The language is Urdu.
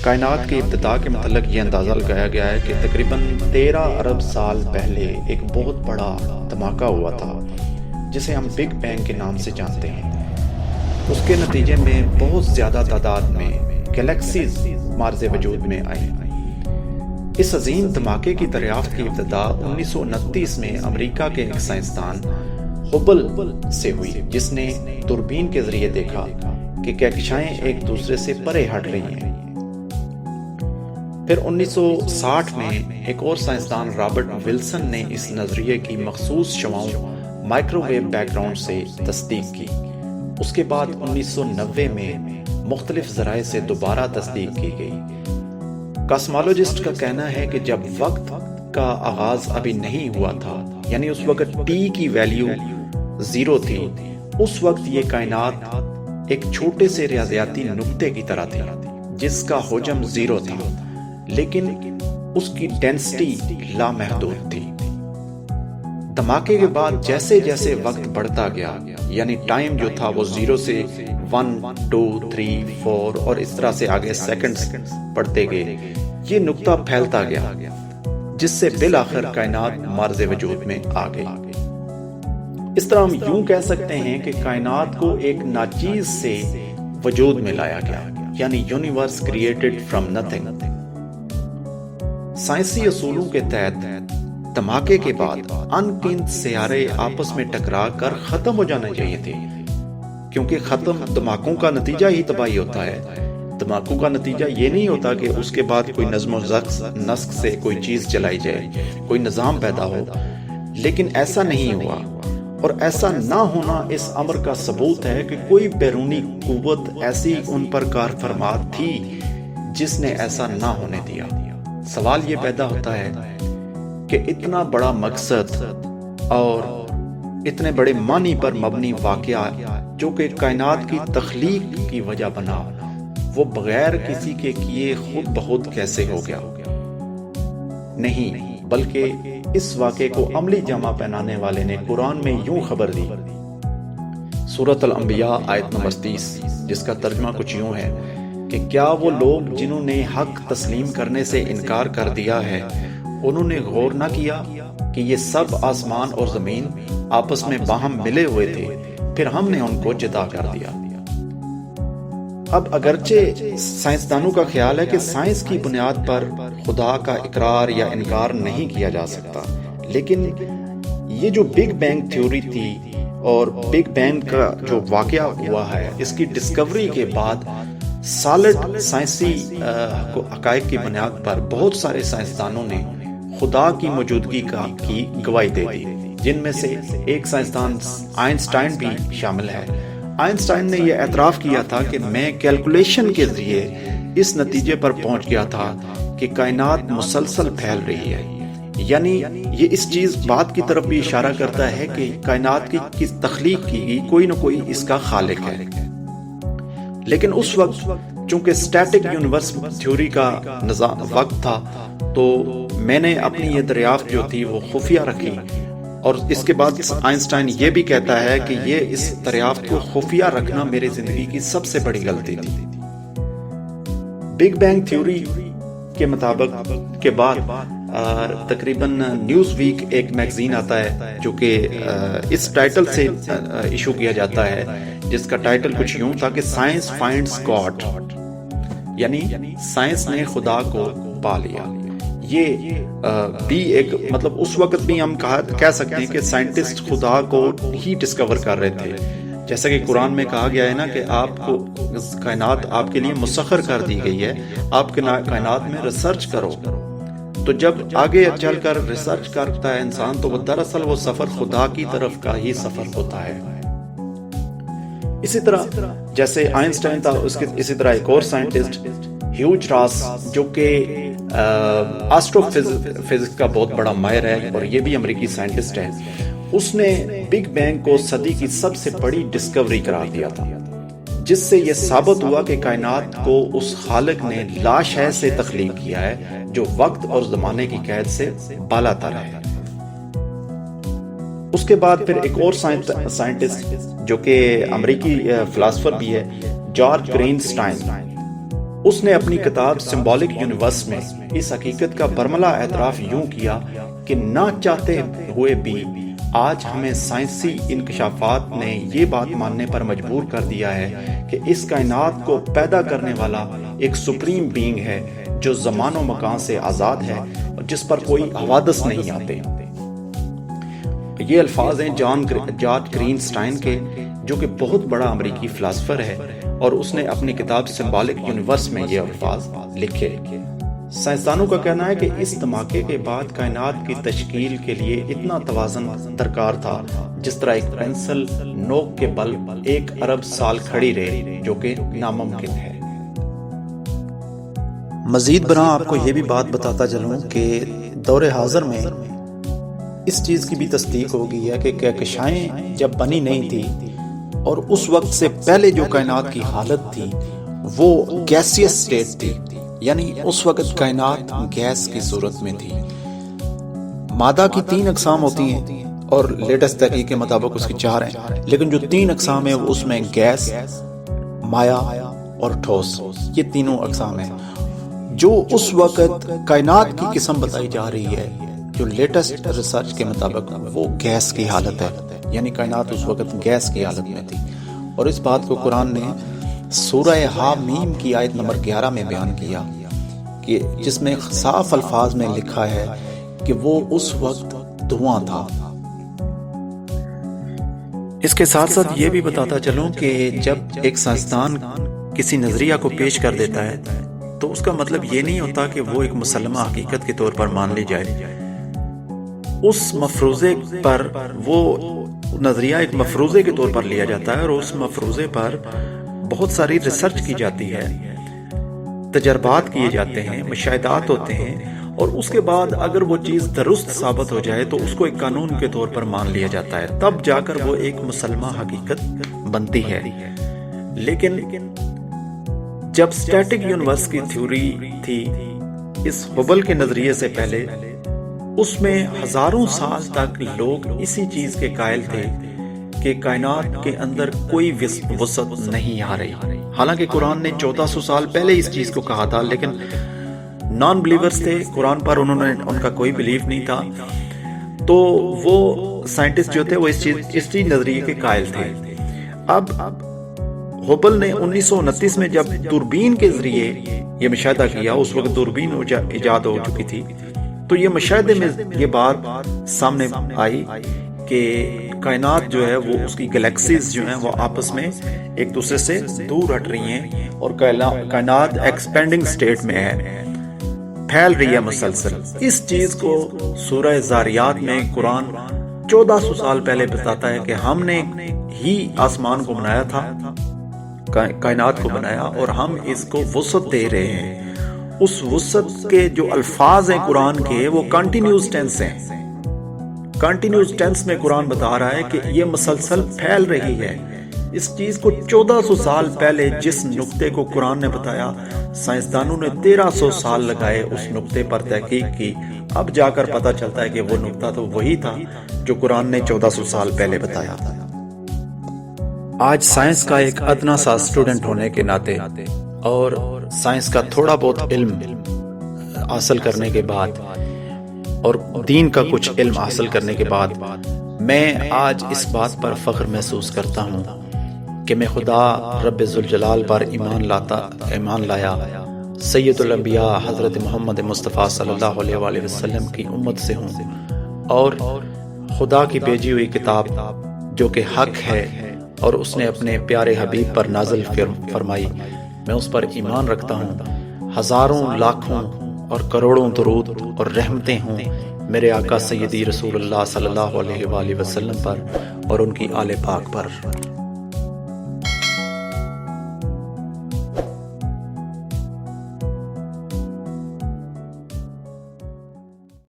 کائنات کی ابتدا کے متعلق یہ اندازہ لگایا گیا ہے کہ تقریباً 13 ارب سال پہلے ایک بہت بڑا دھماکہ ہوا تھا جسے ہم بگ بینگ کے نام سے جانتے ہیں۔ اس کے نتیجے میں بہت زیادہ تعداد میں گلیکسیز مارز وجود میں آئیں۔ اس عظیم دھماکے کی دریافت کی ابتدا 1929 میں امریکہ کے ایک سائنسدان ہبل سے ہوئی، جس نے دوربین کے ذریعے دیکھا کہ کہکشائیں ایک دوسرے سے پرے ہٹ رہی ہیں۔ پھر 1960 میں ایک اور سائنسدان رابرٹ ولسن نے اس نظریے کی مخصوص شعاؤں مائکرو ویو بیک گراؤنڈ سے تصدیق کی۔ اس کے بعد 1990 میں مختلف ذرائع سے دوبارہ تصدیق کی گئی۔ کاسمالوجسٹ کا کہنا ہے کہ جب وقت کا آغاز ابھی نہیں ہوا تھا، یعنی اس وقت ٹی کی ویلیو 0 تھی، اس وقت یہ کائنات ایک چھوٹے سے ریاضیاتی نقطے کی طرح تھی جس کا حجم 0 تھا، لیکن اس کی ڈینسٹی لامحدود تھی۔ دھماکے کے بعد جیسے جیسے وقت بڑھتا گیا، یعنی ٹائم جو تھا وہ 0 سے 1 2 3 4 اور اس طرح سے آگے سیکنڈز بڑھتے گئے، یہ نقطہ پھیلتا گیا جس سے بالآخر کائنات مارز وجود میں آ گئی۔ اس طرح ہم یوں کہہ سکتے ہیں کہ کائنات کو ایک ناچیز سے وجود میں لایا گیا، یعنی یونیورس کریٹڈ فرام نتھنگ۔ سائنسی اصولوں کے تحت دھماکے کے بعد ان گنت سیارے آپس میں ٹکرا کر ختم ہو جانا چاہیے تھے، کیونکہ دھماکوں کا نتیجہ ہی تباہی ہوتا ہے۔ دھماکوں کا نتیجہ یہ نہیں ہوتا کہ اس کے بعد کوئی نظم و نسق سے کوئی چیز چلائی جائے، کوئی نظام پیدا ہو، لیکن ایسا نہیں ہوا، اور ایسا نہ ہونا اس امر کا ثبوت ہے کہ کوئی بیرونی قوت ایسی ان پر کار فرما تھی جس نے ایسا نہ ہونے دیا۔ سوال یہ پیدا ہوتا ہے کہ اتنا بڑا مقصد اور اتنے بڑے معنی پر مبنی واقعہ جو کہ کائنات کی تخلیق کی وجہ بنا، وہ بغیر کسی کے کیے خود بخود کیسے ہو گیا؟ نہیں، بلکہ اس واقعے کو عملی جامہ پہنانے والے نے قرآن میں یوں خبر دی۔ سورۃ الانبیاء آیت نمبر 30، جس کا ترجمہ کچھ یوں ہے کہ کیا وہ لوگ جنہوں نے حق تسلیم کرنے سے انکار کر دیا ہے، انہوں نے غور نہ کیا کہ یہ سب آسمان اور زمین آپس میں باہم ملے ہوئے تھے، پھر ہم نے ان کو جدا کر دیا۔ اب اگرچہ سائنسدانوں کا خیال ہے کہ سائنس کی بنیاد پر خدا کا اقرار یا انکار نہیں کیا جا سکتا، لیکن یہ جو بگ بینگ تھیوری تھی اور بگ بینگ کا جو واقعہ ہوا ہے، اس کی ڈسکوری کے بعد سالڈ سائنسی حقائق کی بنیاد پر بہت سارے سائنسدانوں نے خدا کی موجودگی کی گواہی دے دی، جن میں سے ایک سائنسدان آئنسٹائن بھی شامل ہے۔ آئنسٹائن نے یہ اعتراف کیا تھا کہ میں کیلکولیشن کے ذریعے اس نتیجے پر پہنچ گیا تھا کہ کائنات مسلسل پھیل رہی ہے، یعنی یہ اس چیز بات کی طرف بھی اشارہ کرتا ہے کہ کائنات کی تخلیق کی گئی، کوئی نہ کوئی اس کا خالق ہے۔ لیکن اس وقت چونکہ اسٹیٹک یونیورس تھیوری کا وقت تھا، تو میں نے اپنی یہ دریافت جو تھی وہ خفیہ رکھی، اور اس کے بعد آئنسٹائن یہ بھی کہتا ہے کہ یہ اس دریافت کو خفیہ رکھنا میری زندگی کی سب سے بڑی غلطی تھی۔ بگ بینگ تھیوری کے مطابق کے بعد تقریباً نیوز ویک ایک میگزین آتا ہے جو کہ اس ٹائٹل سے ایشو کیا جاتا ہے، جس کا ٹائٹل کچھ یوں تھا کہ سائنس فائنڈز گاڈ، یعنی سائنس نے خدا کو پا لیا۔ یہ بھی ایک مطلب اس وقت بھی ہم کہہ سکتے ہیں کہ سائنٹسٹ خدا کو ہی ڈسکور کر رہے تھے، جیسا کہ قرآن میں کہا گیا ہے نا کہ آپ کو کائنات آپ کے لیے مسخر کر دی گئی ہے، آپ کے کائنات میں ریسرچ کرو۔ تو جب آگے چل کر ریسرچ کرتا ہے انسان، تو وہ دراصل وہ سفر خدا کی طرف کا ہی سفر ہوتا ہے۔ اسی طرح جیسے آئنسٹائن تھا، اسی طرح ایک اور سائنٹسٹ ہیوج راس، جو کہ آسٹرو فزکس کا بہت بڑا ماہر ہے اور یہ بھی امریکی سائنٹسٹ ہے، اس نے بگ بینگ کو صدی کی سب سے بڑی ڈسکوری قرار دیا تھا، جس سے یہ ثابت ہوا کہ کائنات کو اس خالق نے لا شے سے تخلیق کیا ہے جو وقت اور زمانے کی قید سے بالا تر ہے۔ اس کے بعد پھر ایک اور سائنٹسٹ جو کہ امریکی فلاسفر بھی ہے، جارج گرین سٹائن، اس نے اپنی کتاب سمبولک یونیورس میں اس حقیقت کا برملا اعتراف یوں کیا کہ نہ چاہتے ہوئے بھی آج ہمیں سائنسی انکشافات نے یہ بات ماننے پر مجبور کر دیا ہے کہ اس کائنات کو پیدا کرنے والا ایک سپریم بینگ ہے جو زمان و مکان سے آزاد ہے اور جس پر کوئی حوادث نہیں آتے۔ یہ الفاظ ہیں جان گرین سٹائن کے، جو کہ بہت بڑا امریکی فلاسفر ہے، اور اس نے اپنی کتاب سمبولک یونیورس میں یہ الفاظ لکھے۔ سائنسدانوں کا کہنا ہے کہ اس دھماکے کے بعد کائنات کی تشکیل کے لیے اتنا توازن درکار تھا جس طرح ایک پینسل نوک کے بل 1 ارب سال کھڑی رہے، جو کہ ناممکن ہے۔ مزید برآں آپ کو یہ بھی بات بتاتا چلوں کہ دور حاضر میں اس چیز کی بھی تصدیق ہو گئی ہے کہ کہکشائیں جب بنی نہیں تھی اور اس وقت سے پہلے جو کائنات کی حالت تھی وہ گیسیس سٹیٹ تھی، یعنی اس وقت کائنات گیس کی صورت میں تھی۔ مادہ کی 3 اقسام ہوتی ہیں اور لیٹسٹ تحقیق کے مطابق اس کی 4 ہیں، لیکن جو 3 اقسام ہیں اس میں گیس، مائع اور ٹھوس، یہ تینوں اقسام ہیں۔ جو اس وقت کائنات کی قسم بتائی جا رہی ہے جو لیٹسٹ ریسرچ کے مطابق وہ گیس کی حالت ہے، یعنی کائنات اس وقت گیس کی حالت میں تھی۔ اور اس بات کو قرآن نے سورہ حامیم کی آیت نمبر 11 میں بیان کیا، کہ جس میں صاف الفاظ میں لکھا ہے کہ وہ اس وقت دھواں تھا۔ اس کے ساتھ ساتھ یہ بھی بتاتا چلوں کہ جب ایک سائنسدان کسی نظریہ کو پیش کر دیتا ہے تو اس کا مطلب یہ نہیں ہوتا کہ وہ ایک مسلمہ حقیقت کے طور پر مان لی جائے۔ اس مفروضے پر وہ نظریہ ایک مفروضے کے طور پر لیا جاتا ہے اور اس مفروضے پر بہت ساری ریسرچ کی جاتی ہے، تجربات کیے جاتے ہیں، مشاہدات ہوتے ہیں، اور اس کے بعد اگر وہ چیز درست ثابت ہو جائے تو اس کو ایک قانون کے طور پر مان لیا جاتا ہے، تب جا کر وہ ایک مسلمہ حقیقت بنتی ہے۔ لیکن جب اسٹیٹک یونیورس کی تھیوری تھی اس ہبل کے نظریے سے پہلے، اس میں ہزاروں سال تک لوگ اسی چیز کے قائل تھے کہ کائنات کے اندر کوئی وسعت نہیں آ رہی۔ حالانکہ قرآن نے 1400 سال پہلے اس چیز کو کہا تھا، لیکن نان بلیورز تھے، قرآن پر ان کا کوئی بلیف نہیں تھا، تو وہ سائنٹسٹ جو تھے وہ اس نظریے کے قائل تھے۔ اب ہبل نے 1929 میں جب دوربین کے ذریعے یہ مشاہدہ کیا، اس وقت دوربین ایجاد ہو چکی تھی، تو یہ مشاہدے میں یہ بات سامنے آئی کہ کائنات جو ہے وہ اس کی گلیکسیز جو ہیں وہ آپس میں ایک دوسرے سے دور ہٹ رہی ہیں اور کائنات ایکسپینڈنگ سٹیٹ میں ہے، پھیل رہی ہے مسلسل۔ اس چیز کو سورہ زاریات میں قرآن 1400 سال پہلے بتاتا ہے کہ ہم نے ہی آسمان کو بنایا تھا، کائنات کو بنایا، اور ہم اس کو وسعت دے رہے ہیں۔ اس وسعت کے جو الفاظ ہیں قرآن کے وہ کنٹینیوس ٹینس ہیں۔ کنٹینیوس ٹینس میں قرآن بتا رہا ہے کہ یہ مسلسل پھیل رہی ہے۔ اس چیز کو 1400 سال پہلے جس نقطے کو قرآن نے بتایا، سائنسدانوں نے 1300 سال لگائے اس نقطے پر تحقیق کی، اب جا کر پتہ چلتا ہے کہ وہ نقطہ تو وہی تھا جو قرآن نے 1400 سال پہلے بتایا تھا۔ آج سائنس کا ایک ادنا سا اسٹوڈنٹ ہونے کے ناطے اور سائنس کا تھوڑا بہت علم حاصل کرنے کے بعد اور دین کا کچھ علم حاصل کرنے کے بعد میں آج اس بات پر فخر محسوس کرتا ہوں کہ میں خدا رب ذوالجلال پر ایمان لایا، سید الانبیاء حضرت محمد مصطفیٰ صلی اللہ علیہ وآلہ وسلم کی امت سے ہوں، اور خدا کی بھیجی ہوئی کتاب جو کہ حق ہے اور اس نے اپنے پیارے حبیب پر نازل فرمائی، میں اس پر ایمان رکھتا ہوں۔ ہزاروں، لاکھوں اور کروڑوں درود اور رحمتیں ہوں میرے آقا سیدی رسول اللہ صلی اللہ علیہ وآلہ وسلم پر اور ان کی آل پاک پر۔